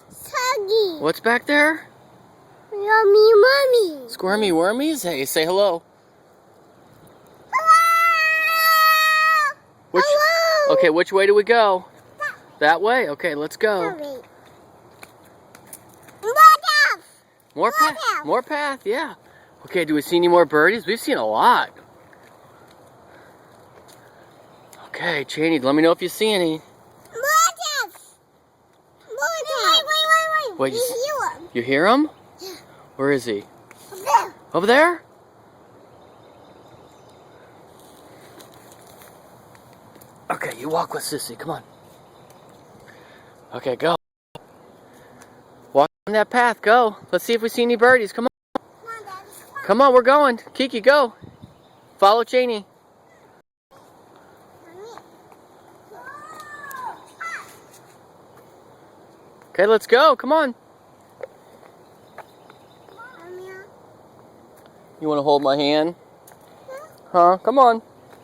Soggy. What's back there? Yummy mummy. Squirmy wormies? Hey, say hello. Hello. Which, Hello. okay, which way do we go? That way? Okay, let's go. More path. More path, yeah. Okay, do we see any more birdies? We've seen a lot. Okay, Cheney, let me know if you see any. Wait, you hear him? Yeah. Where is he? Over there. Over there? Okay, you walk with Sissy. Come on. Okay, go. Walk on that path. Go. Let's see if we see any birdies. Come on. Come on, Daddy. Come on, we're going. Kiki, go. Follow Cheney. Okay, let's go. Come on. You want to hold my hand? Huh? Come on.